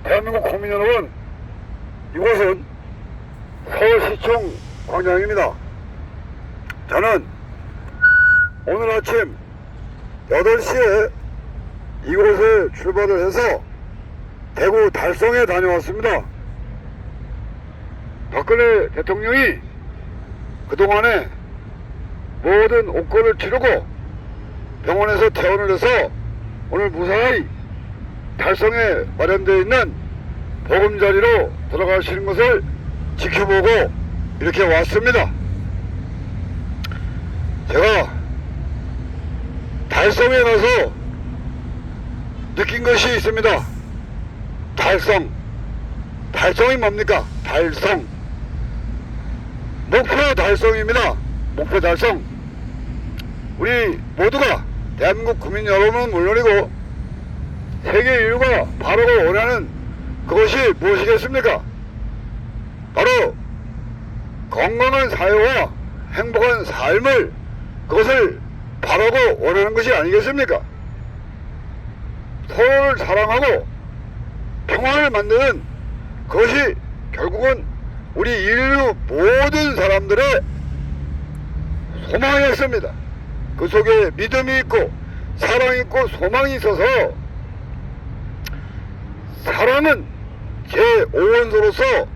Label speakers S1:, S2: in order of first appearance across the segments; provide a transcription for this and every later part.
S1: 대한민국 국민 여러분, 이곳은 서울시청 광장입니다. 저는 오늘 아침 8시에 이곳에 출발을 해서 대구 달성에 다녀왔습니다. 박근혜 대통령이 그동안에 모든 옥고를 치르고 병원에서 퇴원을 해서 오늘 무사히 달성에 마련되어 있는 보금자리로 들어가시는 것을 지켜보고 이렇게 왔습니다. 제가 달성에 가서 느낀 것이 있습니다. 달성이 뭡니까? 달성, 목표 달성입니다. 목표 달성. 우리 모두가, 대한민국 국민 여러분은 물론이고 세계 인류가 바로 원하는 그것이 무엇이겠습니까? 바로 건강한 사회와 행복한 삶을, 그것을 바라고 원하는 것이 아니겠습니까? 서로를 사랑하고 평화를 만드는 그것이 결국은 우리 인류 모든 사람들의 소망이었습니다. 그 속에 믿음이 있고 사랑이 있고 소망이 있어서, 사랑은 제5원소로서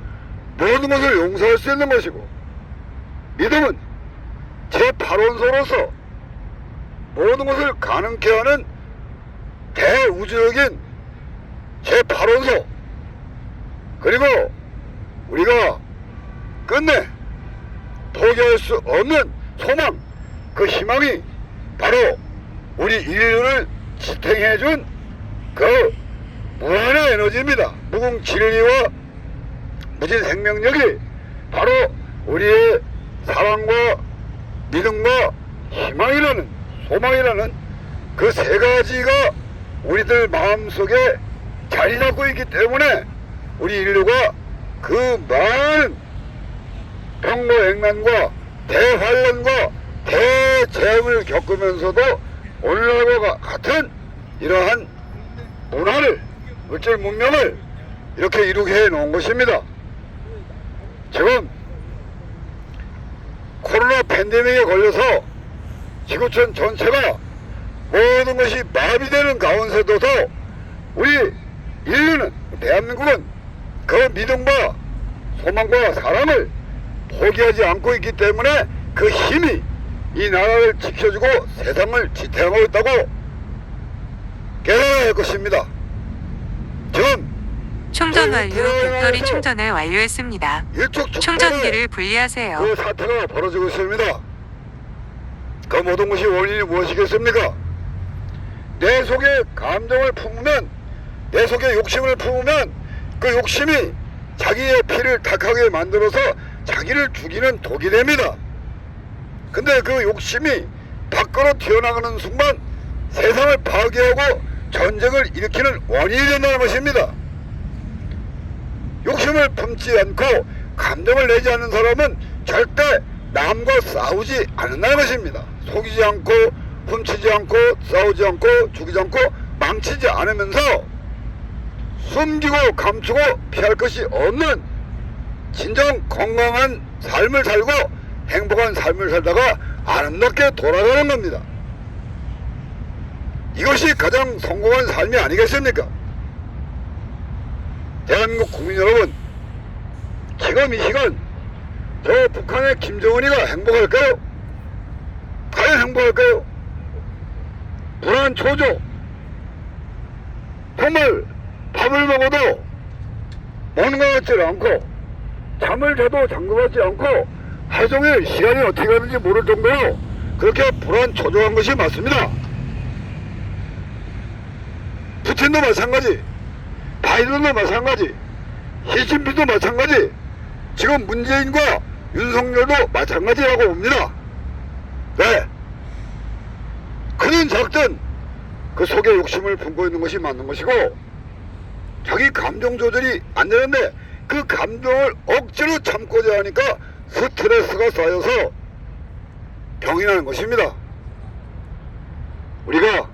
S1: 모든 것을 용서할 수 있는 것이고, 믿음은 제8원소로서 모든 것을 가능케 하는 대우주적인 제8원소, 그리고 우리가 끝내 포기할 수 없는 소망, 그 희망이 바로 우리 인류를 지탱해준 그 무한의 에너지입니다. 무궁 진리와 무진 생명력이 바로 우리의 사랑과 믿음과 희망이라는, 소망이라는 그 세 가지가 우리들 마음속에 자리 잡고 있기 때문에 우리 인류가 그 많은 병고행난과 대환란과 대재앙을 겪으면서도 오늘날과 같은 이러한 문화를, 물질 문명을 이렇게 이루게 해 놓은 것입니다. 지금 코로나 팬데믹에 걸려서 지구촌 전체가 모든 것이 마비되는 가운데서도 우리 인류는, 대한민국은 그 믿음과 소망과 사랑을 포기하지 않고 있기 때문에 그 힘이 이 나라를 지켜주고 세상을 지탱하고 있다고 깨달아야 할 것입니다. 지금
S2: 충전 완료. 배터리 충전을 완료했습니다. 충전기를 분리하세요.
S1: 그 사태가 벌어지고 있습니다. 그 모든 것이 원인이 무엇이겠습니까? 내 속에 감정을 품으면, 내 속에 욕심을 품으면 그 욕심이 자기의 피를 탁하게 만들어서 자기를 죽이는 독이 됩니다. 근데 그 욕심이 밖으로 튀어나가는 순간 세상을 파괴하고 전쟁을 일으키는 원인이 된다는 것입니다. 욕심을 품지 않고 감정을 내지 않는 사람은 절대 남과 싸우지 않는다는 것입니다. 속이지 않고 훔치지 않고 싸우지 않고 죽이지 않고 망치지 않으면서 숨기고 감추고 피할 것이 없는 진정 건강한 삶을 살고 행복한 삶을 살다가 아름답게 돌아가는 겁니다. 이것이 가장 성공한 삶이 아니겠습니까? 대한민국 국민 여러분, 지금 이 시간 저 북한의 김정은이가 행복할까요? 과연 행복할까요? 불안 초조, 정말 밥을 먹어도 먹는 것 같지 않고 잠을 자도 잠 것 같지 않고 하루 종일 시간이 어떻게 가는지 모를 정도로 그렇게 불안 초조한 것이 맞습니다. 푸틴도 마찬가지, 바이든도 마찬가지, 시진핑도 마찬가지, 지금 문재인과 윤석열도 마찬가지라고 봅니다. 네. 크든 작든 그 속에 욕심을 품고 있는 것이 맞는 것이고, 자기 감정 조절이 안 되는데 그 감정을 억지로 참고자 하니까 스트레스가 쌓여서 병이 나는 것입니다. 우리가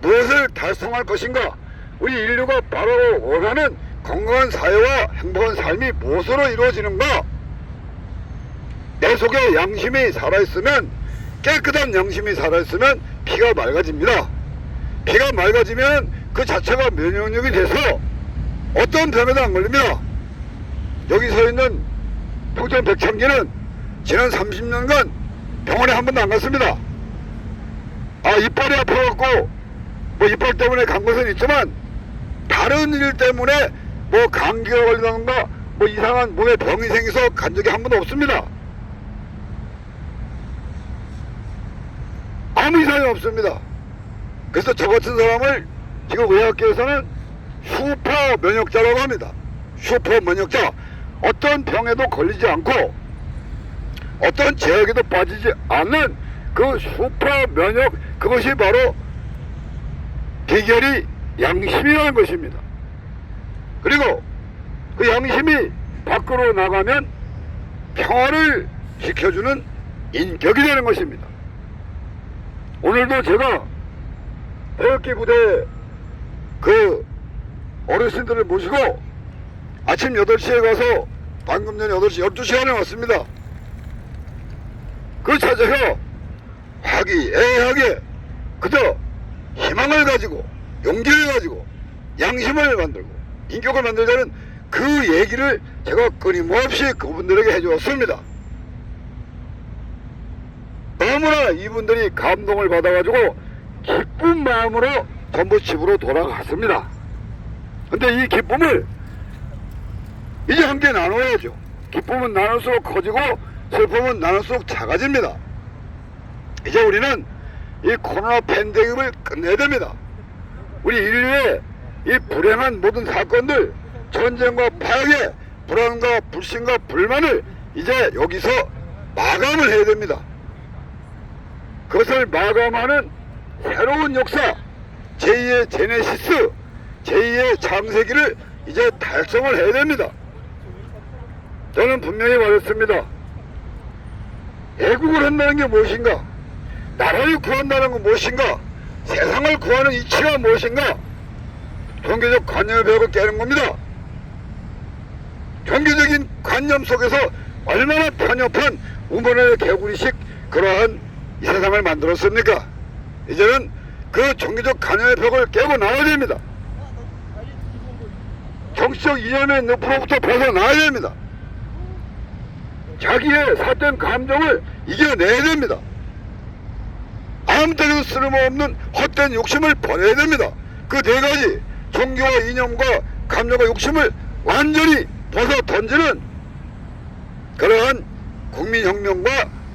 S1: 무엇을 달성할 것인가, 우리 인류가 바로 원하는 건강한 사회와 행복한 삶이 무엇으로 이루어지는가. 내 속에 양심이 살아있으면, 깨끗한 양심이 살아있으면 피가 맑아집니다. 피가 맑아지면 그 자체가 면역력이 돼서 어떤 병에도 안 걸립니다. 여기 서 있는 평촌 백창기는 지난 30년간 병원에 한 번도 안 갔습니다. 이빨이 아파갖고 뭐 이빨 때문에 간 것은 있지만 다른 일 때문에 뭐 감기가 걸리던가 뭐 이상한 몸에 병이 생겨서 간 적이 한 번도 없습니다. 아무 이상이 없습니다. 그래서 저 같은 사람을 지금 의학계에서는 슈퍼 면역자라고 합니다. 슈퍼 면역자. 어떤 병에도 걸리지 않고 어떤 제약에도 빠지지 않는 그 슈퍼 면역, 그것이 바로 비결이 양심이라는 것입니다. 그리고 그 양심이 밖으로 나가면 평화를 지켜주는 인격이 되는 것입니다. 오늘도 제가 태극기 부대 그 어르신들을 모시고 아침 8시에 가서 방금 전에 8시, 12시간에 왔습니다. 그 찾아서 화기애애하게 그저 희망을 가지고 용기를 가지고 양심을 만들고 인격을 만들자는 그 얘기를 제가 끊임없이 그분들에게 해주었습니다. 너무나 이분들이 감동을 받아가지고 기쁜 마음으로 전부 집으로 돌아갔습니다. 근데 이 기쁨을 이제 함께 나눠야죠. 기쁨은 나눌수록 커지고 슬픔은 나눌수록 작아집니다. 이제 우리는 이 코로나 팬데믹을 끝내야 됩니다. 우리 인류의 이 불행한 모든 사건들, 전쟁과 파괴, 불안과 불신과 불만을 이제 여기서 마감을 해야 됩니다. 그것을 마감하는 새로운 역사, 제2의 제네시스, 제2의 창세기를 이제 달성을 해야 됩니다. 저는 분명히 말했습니다. 애국을 한다는 게 무엇인가? 나라를 구한다는 건 무엇인가? 세상을 구하는 이치가 무엇인가? 종교적 관념의 벽을 깨는 겁니다. 종교적인 관념 속에서 얼마나 편협한 우물의 개구리식 그러한 이 세상을 만들었습니까? 이제는 그 종교적 관념의 벽을 깨고 나와야 됩니다. 정치적 이념의 늪으로부터 벗어나야 됩니다. 자기의 삿된 감정을 이겨내야 됩니다. 아무 때도 쓸모없는 헛된 욕심을 버려야 됩니다. 그 네 가지, 종교와 이념과 감정과 욕심을 완전히 벗어 던지는 그러한 국민혁명과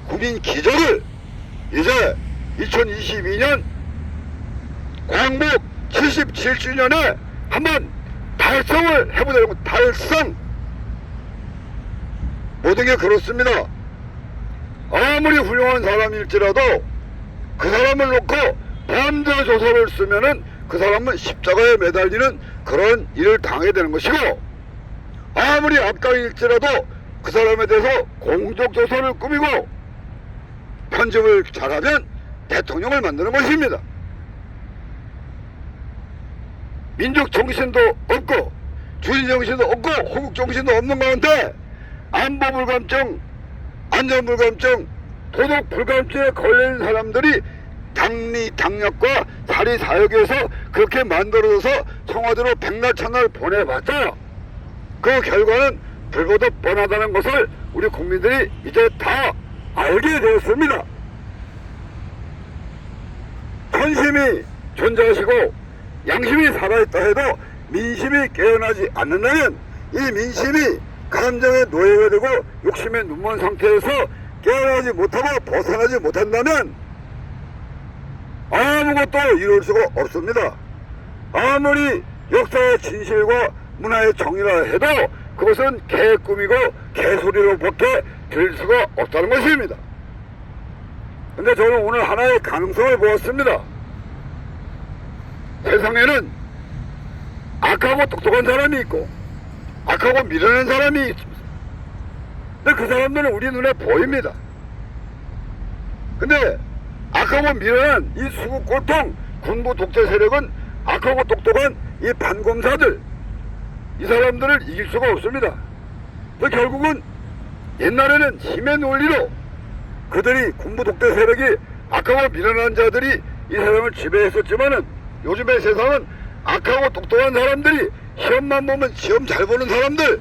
S1: 국민기적을 이제 2022년 광복 77주년에 한번 달성을 해보자는 것. 달성. 모든 게 그렇습니다. 아무리 훌륭한 사람일지라도 그 사람을 놓고 범죄 조서를 쓰면은 그 사람은 십자가에 매달리는 그런 일을 당해야 되는 것이고, 아무리 악당일지라도 그 사람에 대해서 공적 조서를 꾸미고 편집을 잘하면 대통령을 만드는 것입니다. 민족 정신도 없고 주의 정신도 없고 호국 정신도 없는 가운데 안보 불감증, 안전 불감증, 도덕 불감증에 걸린 사람들이 당리 당략과 사리 사욕에서 그렇게 만들어져서 청와대로 백날 천날 보내봤자 그 결과는 불보듯 뻔하다는 것을 우리 국민들이 이제 다 알게 되었습니다. 헌심이 존재하시고 양심이 살아있다 해도 민심이 깨어나지 않는다면, 이 민심이 감정의 노예가 되고 욕심의 눈먼 상태에서 깨어나지 못하고 벗어나지 못한다면 아무것도 이룰 수가 없습니다. 아무리 역사의 진실과 문화의 정의라 해도 그것은 개꿈이고 개소리로밖에 될 수가 없다는 것입니다. 근데 저는 오늘 하나의 가능성을 보았습니다. 세상에는 악하고 똑똑한 사람이 있고 악하고 밀어낸 사람이 있습니다. 근데 그 사람들은 우리 눈에 보입니다. 근데 악하고 밀어낸 이 수국 꼴통 군부 독재 세력은 악하고 똑똑한 이 반검사들, 이 사람들을 이길 수가 없습니다. 그래서 결국은 옛날에는 힘의 논리로 그들이 군부 독재 세력이 악하고 밀어난 자들이 이 세상을 지배했었지만은 요즘의 세상은 악하고 똑똑한 사람들이 시험만 보면 시험 잘 보는 사람들,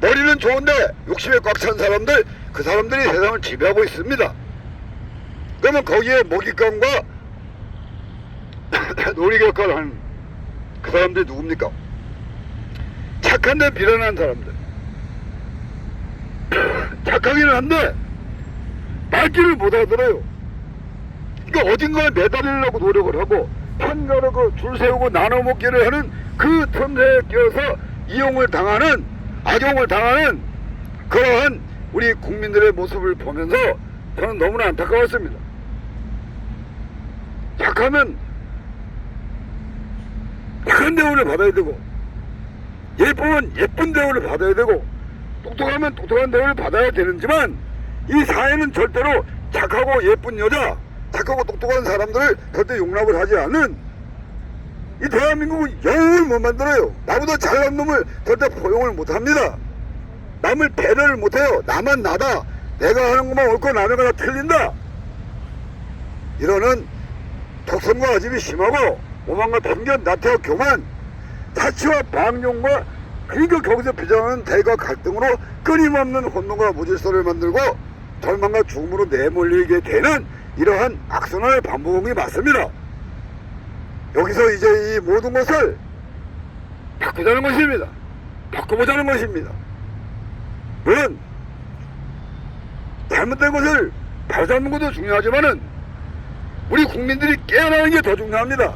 S1: 머리는 좋은데 욕심에 꽉 찬 사람들, 그 사람들이 세상을 지배하고 있습니다. 그러면 거기에 먹잇감과 놀이격과를 하는 그 사람들이 누굽니까? 착한데 미련한 사람들. 착하기는 한데 말귀를 못 알아들어요. 그러니까 어딘가에 매달리려고 노력을 하고 편가르고 줄 세우고 나눠 먹기를 하는 그 틈새에 끼어서 이용을 당하는, 악용을 당하는 그러한 우리 국민들의 모습을 보면서 저는 너무나 안타까웠습니다. 착하면 착한 대우를 받아야 되고, 예쁘면 예쁜 대우를 받아야 되고, 똑똑하면 똑똑한 대우를 받아야 되는지만 이 사회는 절대로 착하고 예쁜 여자, 착하고 똑똑한 사람들을 절대 용납을 하지 않는, 이 대한민국은 영웅을 못 만들어요. 나보다 잘난 놈을 절대 포용을 못합니다. 남을 배려를 못해요. 나만 나다, 내가 하는 것만 옳고 남의 거다 틀린다, 이러는 독선과 아집이 심하고 오만과 편견, 나태와 교만, 사치와 방종과, 그러니까 거기서 빚어나는 대가 갈등으로 끊임없는 혼돈과 무질서를 만들고 절망과 죽음으로 내몰리게 되는 이러한 악순환의 반복이 맞습니다. 여기서 이제 이 모든 것을 바꾸자는 것입니다. 바꿔보자는 것입니다. 물론 잘못된 것을 바로잡는 것도 중요하지만은 우리 국민들이 깨어나는 게 더 중요합니다.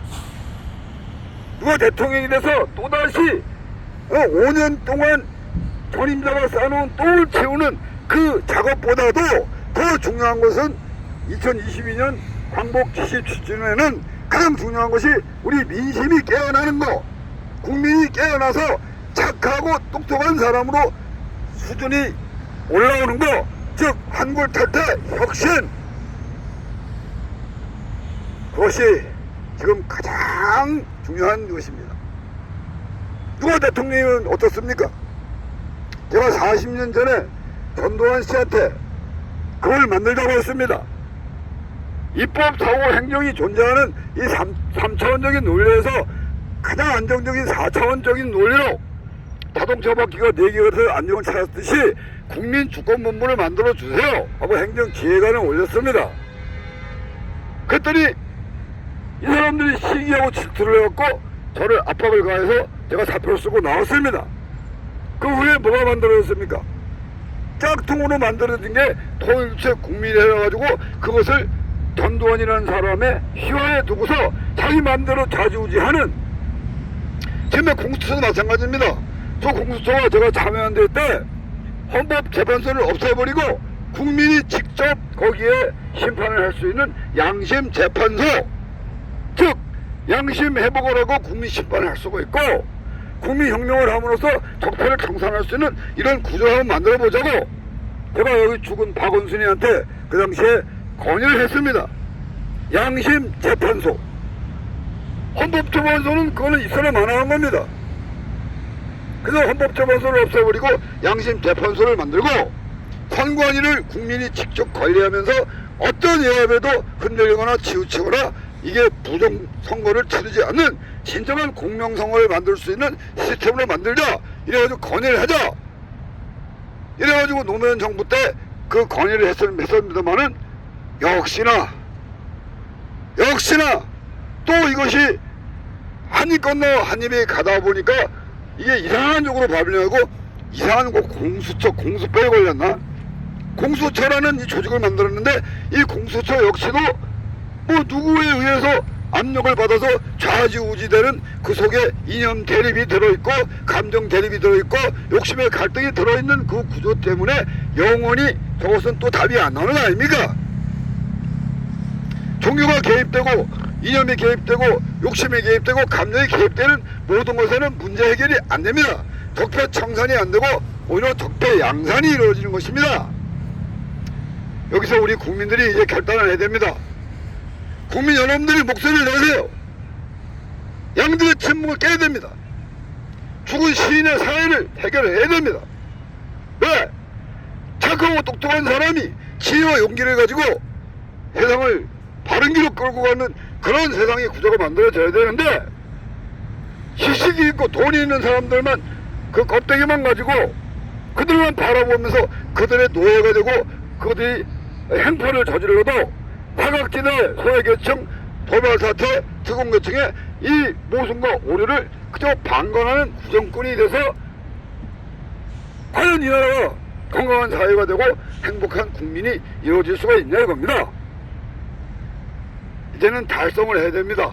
S1: 누가 대통령이 돼서 또다시 5년 동안 전임자가 쌓아놓은 똥을 채우는 그 작업보다도 더 중요한 것은 2022년 광복 77주년에는 가장 중요한 것이 우리 민심이 깨어나는 거, 국민이 깨어나서 착하고 똑똑한 사람으로 수준이 올라오는 거, 즉 환골탈태 혁신, 그것이 지금 가장 중요한 것입니다. 누가 대통령이면 어떻습니까? 제가 40년 전에 전두환 씨한테 그걸 만들자고 했습니다. 입법, 사고, 행정이 존재하는 이 3차원적인 논리에서 가장 안정적인 4차원적인 논리로 자동차 바퀴가 4개가 더 안정을 찾았듯이 국민 주권 본부를 만들어 주세요 하고 행정지휘관을 올렸습니다. 그랬더니 이 사람들이 시기하고 질투를 해갖고 저를 압박을 가해서 제가 사표를 쓰고 나왔습니다. 그 후에 뭐가 만들어졌습니까? 짝퉁으로 만들어진 게 통일주체 국민회라 가지고 그것을 전두환이라는 사람의 휘하에 두고서 자기 마음대로 좌지우지하는, 지금의 공수처도 마찬가지입니다. 저 공수처가 제가 참여한 데 때 헌법재판소를 없애버리고 국민이 직접 거기에 심판을 할 수 있는 양심재판소, 즉 양심 회복을 하고 국민 심판을 할 수가 있고 국민혁명을 함으로써 적폐를 청산할 수 있는 이런 구조를 한번 만들어 보자고 제가 여기 죽은 박원순이한테 그 당시에 건의를 했습니다. 양심재판소, 헌법재판소는 그거는 있어야 마나한 겁니다. 그래서 헌법재판소를 없애버리고 양심재판소를 만들고 선관위를 국민이 직접 관리하면서 어떤 예합에도 흔들리거나 치우치거나 이게 부정선거를 치르지 않는 진정한 공명선거를 만들 수 있는 시스템을 만들자, 이래가지고 건의를 하자, 이래가지고 노무현 정부 때 그 건의를 했습니다만은 역시나 또 이것이 한 입 건너 한 입에 가다 보니까 이게 이상한 쪽으로 발령하고 이상한 공수처, 공수배에 걸렸나? 공수처라는 이 조직을 만들었는데 이 공수처 역시도 뭐 누구에 의해서 압력을 받아서 좌지우지되는 그 속에 이념 대립이 들어있고 감정 대립이 들어있고 욕심의 갈등이 들어있는 그 구조 때문에 영원히 저것은 또 답이 안 나오는 거 아닙니까? 종교가 개입되고 이념이 개입되고 욕심이 개입되고 감정이 개입되는 모든 것에는 문제 해결이 안 됩니다. 적폐 청산이 안 되고 오히려 적폐 양산이 이루어지는 것입니다. 여기서 우리 국민들이 이제 결단을 해야 됩니다. 국민 여러분들이 목소리를 내세요. 양들의 침묵을 깨야 됩니다. 죽은 시인의 사회를 해결해야 됩니다. 왜? 착하고 똑똑한 사람이 지혜와 용기를 가지고 세상을 바른 길로 끌고 가는 그런 세상의 구조가 만들어져야 되는데, 지식이 있고 돈이 있는 사람들만 그 껍데기만 가지고 그들만 바라보면서 그들의 노예가 되고 그들이 행포를 저질러도 사각지대, 소외계층, 도발사태, 특공계층의 이 모순과 오류를 그저 방관하는 구정꾼이 돼서 과연 이 나라가 건강한 사회가 되고 행복한 국민이 이루어질 수가 있냐 이겁니다. 이제는 달성을 해야 됩니다.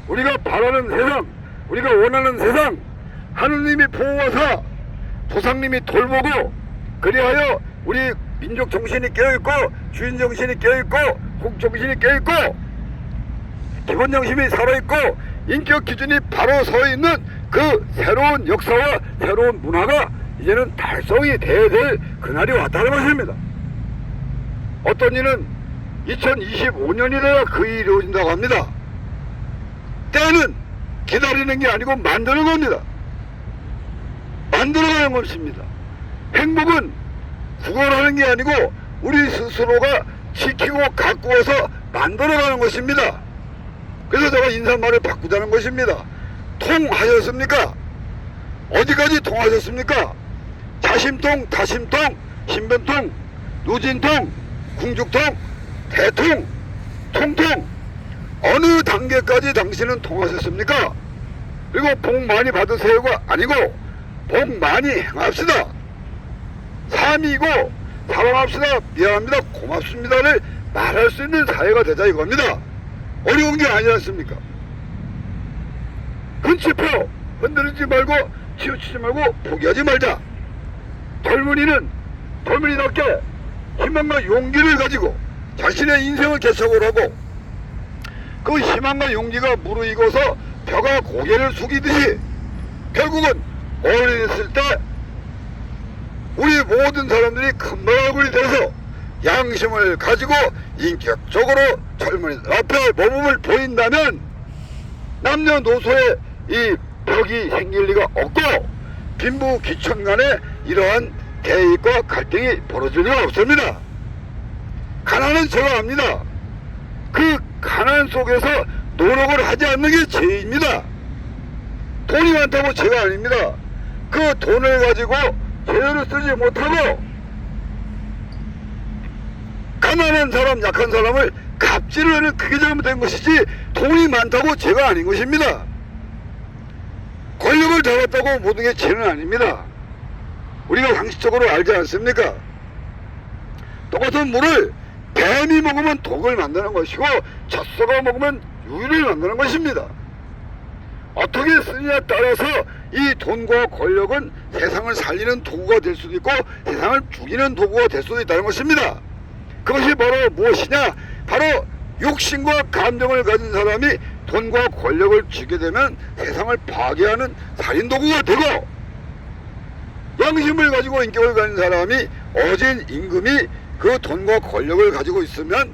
S1: 우리가 바라는 세상, 우리가 원하는 세상, 하느님이 보호하사 조상님이 돌보고 그리하여 우리 민족 정신이 깨어있고 주인 정신이 깨어있고 국 정신이 깨어있고 기본 정신이 살아있고 인격 기준이 바로 서 있는 그 새로운 역사와 새로운 문화가 이제는 달성이 돼야 될 그날이 왔다는 것입니다. 어떤 이는 2025년이 돼야 그 일이 이루어진다고 합니다. 때는 기다리는 게 아니고 만드는 겁니다. 만들어가는 것입니다. 행복은 구걸하는 게 아니고 우리 스스로가 지키고 가꾸어서 만들어가는 것입니다. 그래서 제가 인사말을 바꾸자는 것입니다. 통하셨습니까? 어디까지 통하셨습니까? 자심통, 다심통, 신변통, 누진통, 궁죽통, 대통, 통통, 어느 단계까지 당신은 통하셨습니까? 그리고 복 많이 받으세요가 아니고 복 많이 행합시다. 삶이고 사랑합시다, 미안합니다, 고맙습니다를 말할 수 있는 사회가 되자 이겁니다. 어려운 게 아니지 않습니까? 흔치표 흔들리지 말고 치우치지 말고 포기하지 말자. 젊은이는 젊은이답게 희망과 용기를 가지고 자신의 인생을 개척을 하고 그 희망과 용기가 무르익어서 벼가 고개를 숙이듯이 결국은 어른이 됐을 때 우리 모든 사람들이 큰발 얼굴이 돼서 양심을 가지고 인격적으로 젊은이들 앞에 모범을 보인다면 남녀노소의 이 벽이 생길 리가 없고 빈부 귀천 간에 이러한 대립과 갈등이 벌어질 리가 없습니다. 가난은 제가 압니다. 그 가난 속에서 노력을 하지 않는 게 죄입니다. 돈이 많다고 죄가 아닙니다. 그 돈을 가지고 제대로 쓰지 못하고 가난한 사람, 약한 사람을 갑질을 하는 그게 잘못된 것이지 돈이 많다고 죄가 아닌 것입니다. 권력을 잡았다고 모든 게 죄는 아닙니다. 우리가 상식적으로 알지 않습니까? 똑같은 물을 뱀이 먹으면 독을 만드는 것이고 젖소가 먹으면 유를 만드는 것입니다. 어떻게 쓰느냐에 따라서 이 돈과 권력은 세상을 살리는 도구가 될 수도 있고 세상을 죽이는 도구가 될 수도 있다는 것입니다. 그것이 바로 무엇이냐? 바로 욕심과 감정을 가진 사람이 돈과 권력을 쥐게 되면 세상을 파괴하는 살인도구가 되고, 양심을 가지고 인격을 가진 사람이 어진 임금이 그 돈과 권력을 가지고 있으면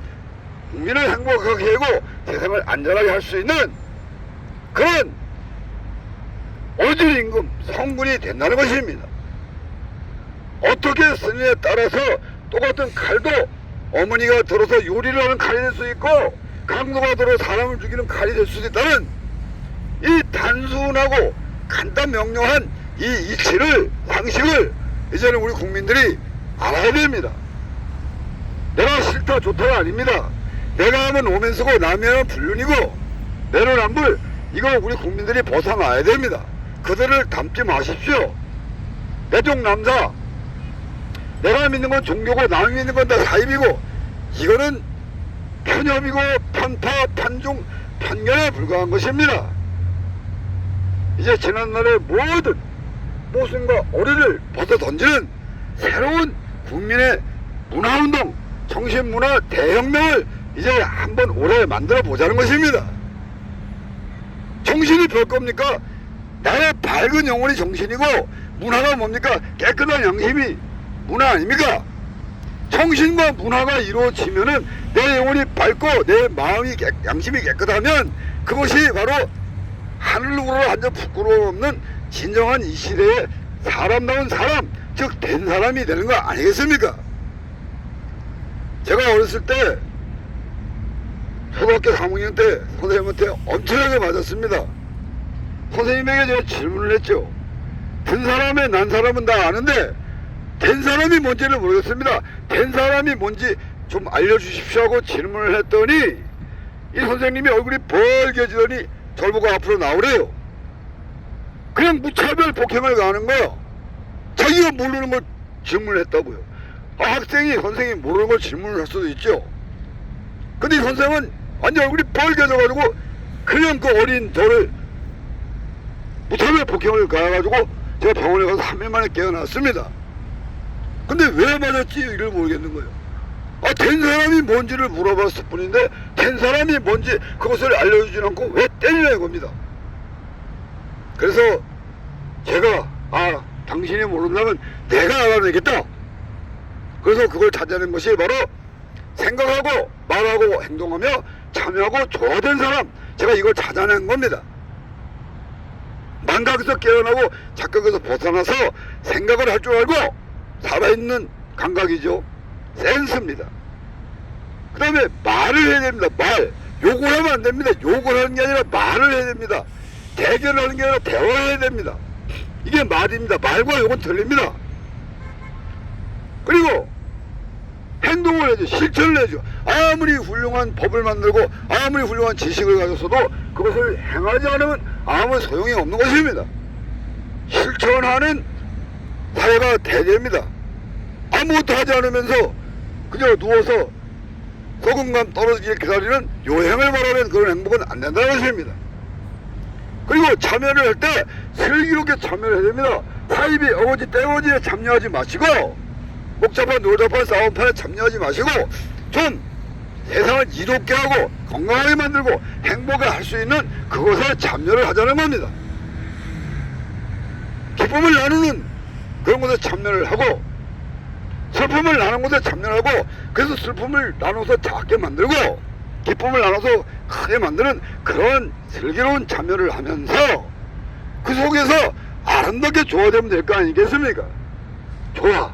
S1: 국민을 행복하게 하고 세상을 안전하게 할 수 있는 그런 어진 임금, 성군이 된다는 것입니다. 어떻게 쓰느냐에 따라서 똑같은 칼도 어머니가 들어서 요리를 하는 칼이 될 수 있고 강도가 들어 사람을 죽이는 칼이 될 수도 있다는 이 단순하고 간단 명료한 이 이치를, 상식을 이제는 우리 국민들이 알아야 됩니다. 내가 싫다 좋다가 아닙니다. 내가 하면 오면서고 남이 하면 불륜이고 내로남불, 이거 우리 국민들이 벗어나야 됩니다. 그들을 닮지 마십시오. 내종 남사, 내가 믿는 건 종교고 남이 믿는 건 다 사입이고 이거는 편협이고 편파, 편중, 편견에 불과한 것입니다. 이제 지난날의 모든 모순과 오류를 벗어 던지는 새로운 국민의 문화운동, 정신문화 대혁명을 이제 한번 올해 만들어 보자는 것입니다. 정신이 별 겁니까? 나의 밝은 영혼이 정신이고 문화가 뭡니까? 깨끗한 양심이 문화 아닙니까? 정신과 문화가 이루어지면은 내 영혼이 밝고 내 마음이 양심이 깨끗하면 그것이 바로 하늘로 완전 부끄러움 없는 진정한 이 시대의 사람다운 사람, 즉 된 사람이 되는 거 아니겠습니까? 제가 어렸을 때 초등학교 3학년 때 선생님한테 엄청나게 맞았습니다. 선생님에게 제가 질문을 했죠. 든 사람의 난 사람은 다 아는데 된 사람이 뭔지를 모르겠습니다. 된 사람이 뭔지 좀 알려주십시오 하고 질문을 했더니 이 선생님이 얼굴이 벌개지더니 저를 보고 앞으로 나오래요. 그냥 무차별 폭행을 가하는 거예요. 자기가 모르는 걸 질문을 했다고요. 학생이 선생님이 모르는 걸 질문을 할 수도 있죠. 근데 이 선생은 완전 얼굴이 벌개져가지고 그냥 그 어린 저를 무차별 폭행을 가해가지고 제가 병원에 가서 3일 만에 깨어났습니다. 근데 왜 맞았지 이를 모르겠는 거예요. 된 사람이 뭔지를 물어봤을 뿐인데 된 사람이 뭔지 그것을 알려주지 않고 왜 때리냐 이겁니다. 그래서 제가 당신이 모른다면 내가 알아내겠다. 그래서 그걸 찾아낸 것이 바로 생각하고 말하고 행동하며 참여하고 조화된 사람, 제가 이걸 찾아낸 겁니다. 망각에서 깨어나고 착각에서 벗어나서 생각을 할 줄 알고 살아있는 감각이죠. 센스입니다. 그 다음에 말을 해야 됩니다. 말. 욕을 하면 안 됩니다. 욕을 하는 게 아니라 말을 해야 됩니다. 대결을 하는 게 아니라 대화를 해야 됩니다. 이게 말입니다. 말과 욕은 틀립니다. 그리고 행동을 해야죠. 실천을 해야죠. 아무리 훌륭한 법을 만들고 아무리 훌륭한 지식을 가졌어도 그것을 행하지 않으면 아무 소용이 없는 것입니다. 실천하는 사회가 대개입니다. 아무것도 하지 않으면서 그냥 누워서 소금감 떨어지길 기다리는 요행을 바라는 그런 행복은 안 된다는 것입니다. 그리고 참여를 할 때 슬기롭게 참여를 해야 됩니다. 사이비 어거지 떼거지에 참여하지 마시고 목자판 놀자판 싸움판에 참여하지 마시고 좀 세상을 이롭게 하고 건강하게 만들고 행복하게 할 수 있는 그것에 참여를 하자는 겁니다. 기쁨을 나누는 그런 것에 참여를 하고 슬픔을 나누는 것에 참여를 하고 그래서 슬픔을 나눠서 작게 만들고 기쁨을 나눠서 크게 만드는 그런 슬기로운 참여를 하면서 그 속에서 아름답게 조화되면 될 거 아니겠습니까? 좋아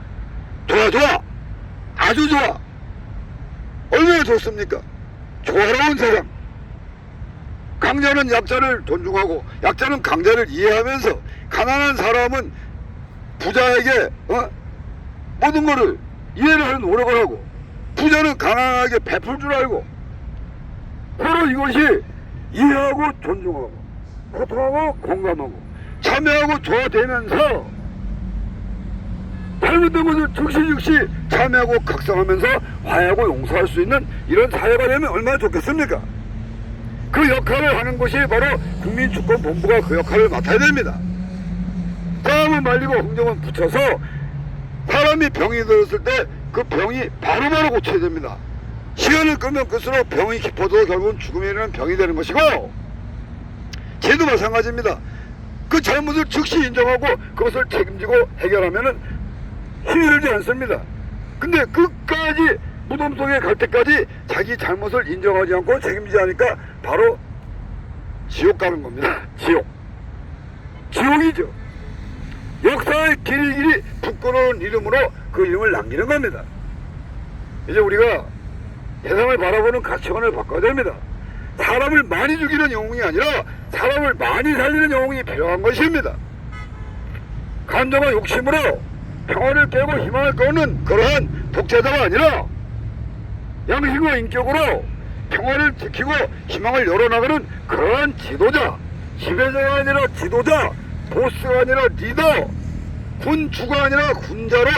S1: 아주 좋아. 얼마나 좋습니까? 조화로운 세상. 강자는 약자를 존중하고 약자는 강자를 이해하면서 가난한 사람은 부자에게 모든 것을 이해를 하는 노력을 하고 부자는 가난하게 베풀 줄 알고 서로 이것이 이해하고 존중하고 소통하고 공감하고 참여하고 조화되면서 잘못된 것을 즉시 참여하고 각성하면서 화해하고 용서할 수 있는 이런 사회가 되면 얼마나 좋겠습니까? 그 역할을 하는 것이 바로 국민주권본부가 그 역할을 맡아야 됩니다. 싸움은 말리고 흥정은 붙여서 사람이 병이 들었을 때 그 병이 바로바로 고쳐야 됩니다. 시간을 끌면 끌수록 병이 깊어도 결국은 죽음에 이르는 병이 되는 것이고 죄도 마찬가지입니다. 그 잘못을 즉시 인정하고 그것을 책임지고 해결하면은 힘이 들지 않습니다. 근데 끝까지 무덤 속에 갈 때까지 자기 잘못을 인정하지 않고 책임지지 않으니까 바로 지옥 가는 겁니다. 지옥이죠. 역사의 길이 부끄러운 이름으로 그 이름을 남기는 겁니다. 이제 우리가 세상을 바라보는 가치관을 바꿔야 됩니다. 사람을 많이 죽이는 영웅이 아니라 사람을 많이 살리는 영웅이 필요한 것입니다. 감정과 욕심으로 평화를 깨고 희망을 끊는 그러한 독재자가 아니라 양심과 인격으로 평화를 지키고 희망을 열어나가는 그러한 지도자, 지배자가 아니라 지도자, 보스가 아니라 리더, 군주가 아니라 군자로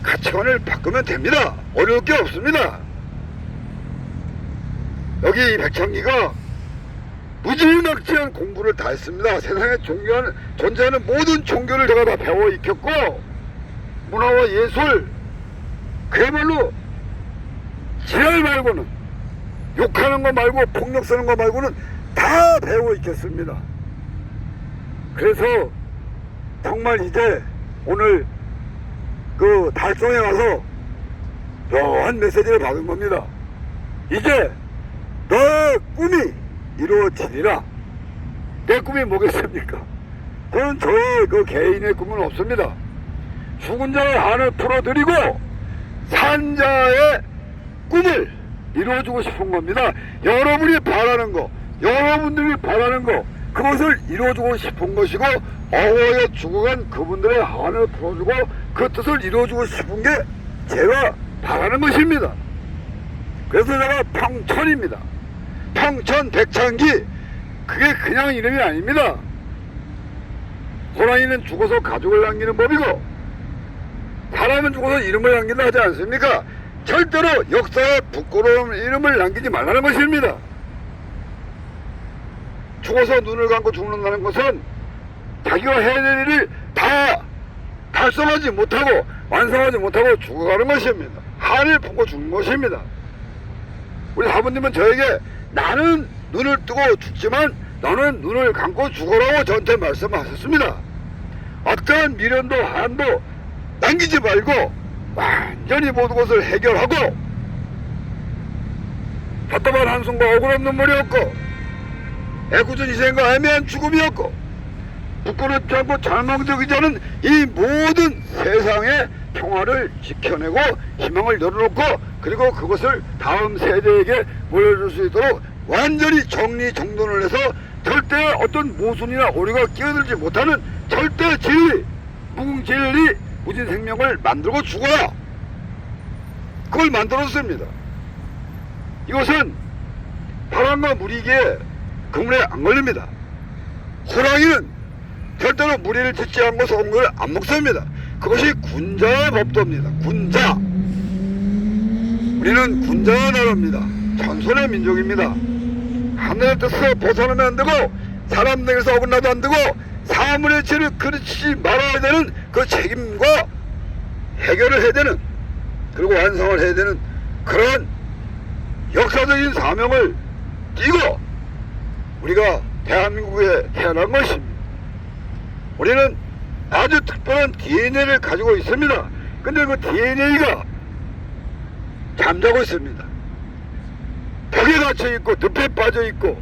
S1: 가치관을 바꾸면 됩니다. 어려울 게 없습니다. 여기 백창기가 무지막지한 공부를 다 했습니다. 세상에 존재하는 모든 종교를 제가 다 배워 익혔고 문화와 예술 그야말로 지랄 말고는 욕하는 거 말고 폭력 쓰는 거 말고는 다 배우고 있겠습니다. 그래서 정말 이제 오늘 그 달성에 와서 묘한 메시지를 받은 겁니다. 이제 너의 꿈이 이루어지리라. 내 꿈이 뭐겠습니까? 그건 저의 그 개인의 꿈은 없습니다. 죽은 자의 한을 풀어드리고 산 자의 꿈을 이루어주고 싶은 겁니다. 여러분이 바라는 거, 여러분들이 바라는 거, 그것을 이루어주고 싶은 것이고, 어워여 죽어간 그분들의 한을 풀어주고 그 뜻을 이루어주고 싶은 게 제가 바라는 것입니다. 그래서 제가 평천입니다. 평천 백창기, 그게 그냥 이름이 아닙니다. 호랑이는 죽어서 가족을 남기는 법이고 사람은 죽어서 이름을 남긴다 하지 않습니까? 절대로 역사에 부끄러운 이름을 남기지 말라는 것입니다. 죽어서 눈을 감고 죽는다는 것은 자기가 해야 될 일을 다 달성하지 못하고 완성하지 못하고 죽어가는 것입니다. 한을 품고 죽는 것입니다. 우리 사부님은 저에게 나는 눈을 뜨고 죽지만 너는 눈을 감고 죽어라고 저한테 말씀하셨습니다. 어떠한 미련도 한도 남기지 말고 완전히 모든 것을 해결하고 답답한 한숨과 억울한 눈물이 없고 애꿎은 희생과 애매한 죽음이었고 부끄럽지 않고 절망적이지 않은 이 모든 세상의 평화를 지켜내고 희망을 열어놓고 그리고 그것을 다음 세대에게 물려줄 수 있도록 완전히 정리정돈을 해서 절대 어떤 모순이나 오류가 끼어들지 못하는 절대 진리, 무궁진리, 무진생명을 만들고 죽어라. 그걸 만들었습니다. 이것은 바람과 무리기에 그물에 안 걸립니다. 호랑이는 절대로 무리를 짓지 않고 소금을 안 먹습니다. 그것이 군자의 법도입니다. 군자. 우리는 군자의 나라입니다. 전설의 민족입니다. 하늘의 뜻을 벗어나면 안 되고 사람들에게서 어긋나도 안 되고 사물의 죄를 그르치지 말아야 되는 그 책임과 해결을 해야 되는 그리고 완성을 해야 되는 그런 역사적인 사명을 띠고 우리가 대한민국에 태어난 것입니다. 우리는 아주 특별한 DNA를 가지고 있습니다. 근데 그 DNA가 잠자고 있습니다. 벽에 갇혀 있고 늪에 빠져 있고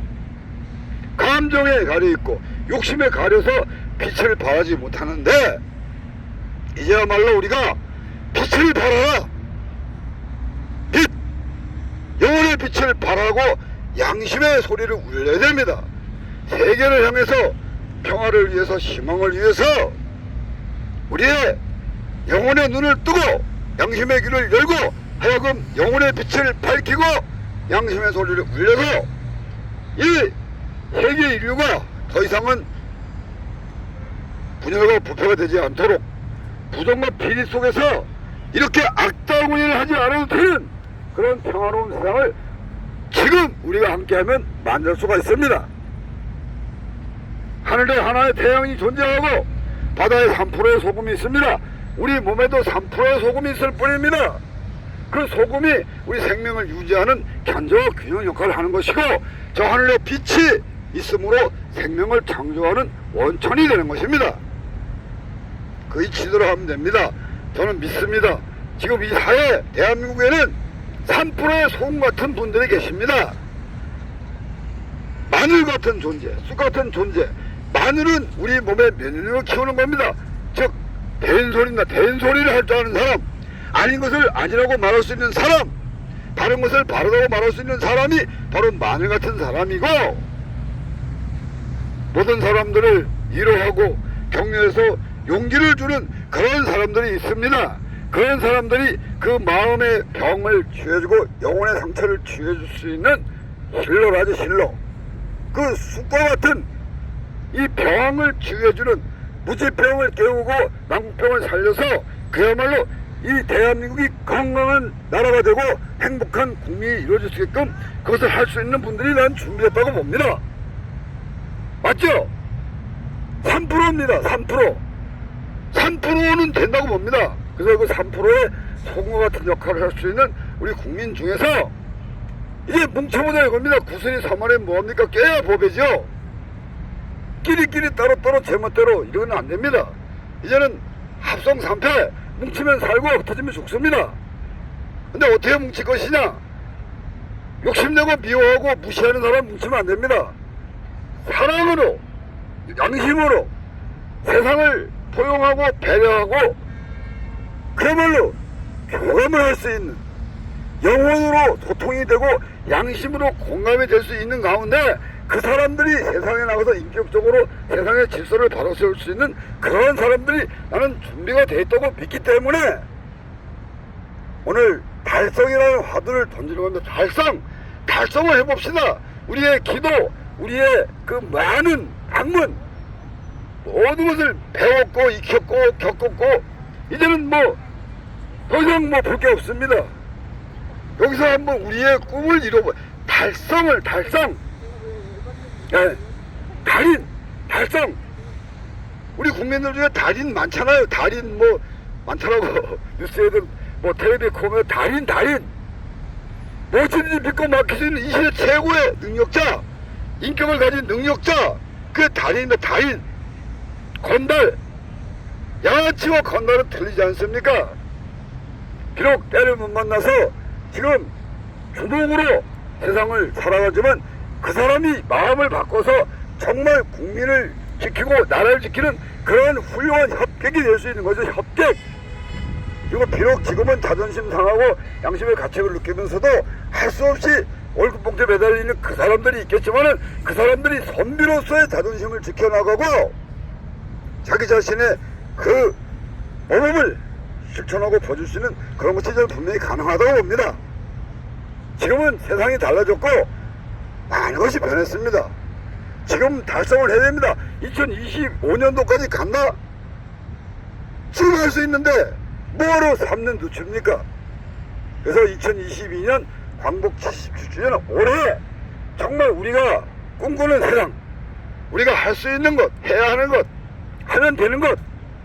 S1: 감정에 가려 있고 욕심에 가려서 빛을 발하지 못하는데 이제야말로 우리가 빛을 발하라. 빛! 영혼의 빛을 발하고 양심의 소리를 울려야 됩니다. 세계를 향해서 평화를 위해서 희망을 위해서 우리의 영혼의 눈을 뜨고 양심의 귀를 열고 하여금 영혼의 빛을 밝히고 양심의 소리를 울려서 이 세계 인류가 더 이상은 분열과 부패가 되지 않도록 부정과 비리 속에서 이렇게 악다구니를 하지 않아도 되는 그런 평화로운 세상을 지금 우리가 함께하면 만들 수가 있습니다. 하늘에 하나의 태양이 존재하고 바다에 3%의 소금이 있습니다. 우리 몸에도 3%의 소금이 있을 뿐입니다. 그 소금이 우리 생명을 유지하는 견조와 균형 역할을 하는 것이고 저 하늘에 빛이 있으므로 생명을 창조하는 원천이 되는 것입니다. 그 이치대로 하면 됩니다. 저는 믿습니다. 지금 이 사회 대한민국에는 3%의 소금 같은 분들이 계십니다. 마늘 같은 존재, 쑥 같은 존재. 마늘은 우리 몸의 면역력을 키우는 겁니다. 즉 된소리를 할 줄 아는 사람, 아닌 것을 아니라고 말할 수 있는 사람, 바른 것을 바르다고 말할 수 있는 사람이 바로 마늘 같은 사람이고 모든 사람들을 위로하고 격려해서 용기를 주는 그런 사람들이 있습니다. 그런 사람들이 그 마음의 병을 치유해주고 영혼의 상처를 치유해줄 수 있는 힐러라지 힐러. 그 쑥과 같은 이 병을 치유해주는 무지병을 깨우고 난국병을 살려서 그야말로 이 대한민국이 건강한 나라가 되고 행복한 국민이 이루어질 수 있게끔 그것을 할 수 있는 분들이 난 준비했다고 봅니다. 맞죠? 3%입니다. 3%. 3%는 된다고 봅니다. 그래서 그 3%의 소금과 같은 역할을 할 수 있는 우리 국민 중에서 이제 뭉쳐보자 이겁니다. 구슬이 3원에 뭐합니까? 깨야 법이죠. 끼리끼리 따로따로 제멋대로 이러면 안됩니다. 이제는 합성 3패, 뭉치면 살고 흩어지면 죽습니다. 근데 어떻게 뭉칠 것이냐? 욕심내고 미워하고 무시하는 사람 뭉치면 안됩니다. 사랑으로, 양심으로 세상을 포용하고 배려하고 그야말로 교감을 할 수 있는, 영혼으로 소통이 되고 양심으로 공감이 될 수 있는 가운데 그 사람들이 세상에 나가서 인격적으로 세상의 질서를 바로 세울 수 있는 그런 사람들이 나는 준비가 돼 있다고 믿기 때문에 오늘 달성이라는 화두를 던지는 건데, 달성을 해봅시다. 우리의 기도, 우리의 그 많은 학문, 모든 것을 배웠고 익혔고 겪었고 이제는 뭐 더 이상 뭐 볼 게 없습니다. 여기서 한번 우리의 꿈을 이뤄보, 달성. 예, 달성. 우리 국민들 중에 달인 많잖아요. 달인 뭐 많더라고. 뉴스에든 뭐 텔레비에 보면 달인. 무엇이든지 믿고 맡길 수 있는 이 시대 최고의 능력자, 인격을 가진 능력자, 그 달인입니다. 달인. 건달. 양아치와 건달은 틀리지 않습니까? 비록 때를 못 만나서 지금 주먹으로 세상을 살아가지만 그 사람이 마음을 바꿔서 정말 국민을 지키고 나라를 지키는 그런 훌륭한 협객이 될 수 있는 거죠. 협객. 그리고 비록 지금은 자존심 상하고 양심의 가책을 느끼면서도 할 수 없이 월급봉투에 매달리는 그 사람들이 있겠지만은 그 사람들이 선비로서의 자존심을 지켜나가고 자기 자신의 그 모범을 실천하고 보여줄 수 있는 그런 것이 저는 분명히 가능하다고 봅니다. 지금은 세상이 달라졌고 많은 것이 변했습니다. 지금 달성을 해야 됩니다. 2025년도까지 간다? 지금 할 수 있는데 뭐하러 3년 늦춥니까? 그래서 2022년 광복 77주년 올해 정말 우리가 꿈꾸는 세상, 우리가 할 수 있는 것, 해야 하는 것, 하면 되는 것,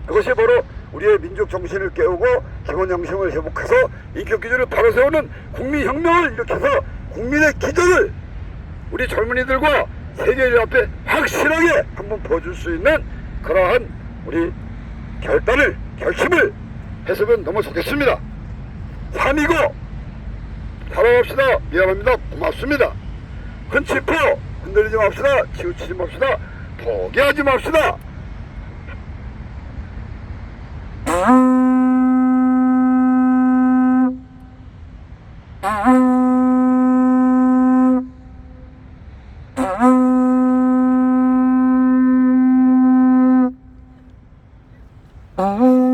S1: 그것이 바로 우리의 민족 정신을 깨우고 기본 양심을 회복해서 인격 기준을 바로 세우는 국민혁명을 일으켜서 국민의 기적을 우리 젊은이들과 세계인들 앞에 확실하게 한번 보여줄 수 있는 그러한 우리 결심을 했으면 너무 좋겠습니다. 3이고 살아갑시다. 미안합니다. 고맙습니다. 흔치포 흔들리지 맙시다. 치우치지 맙시다. 포기하지 맙시다.
S2: Oh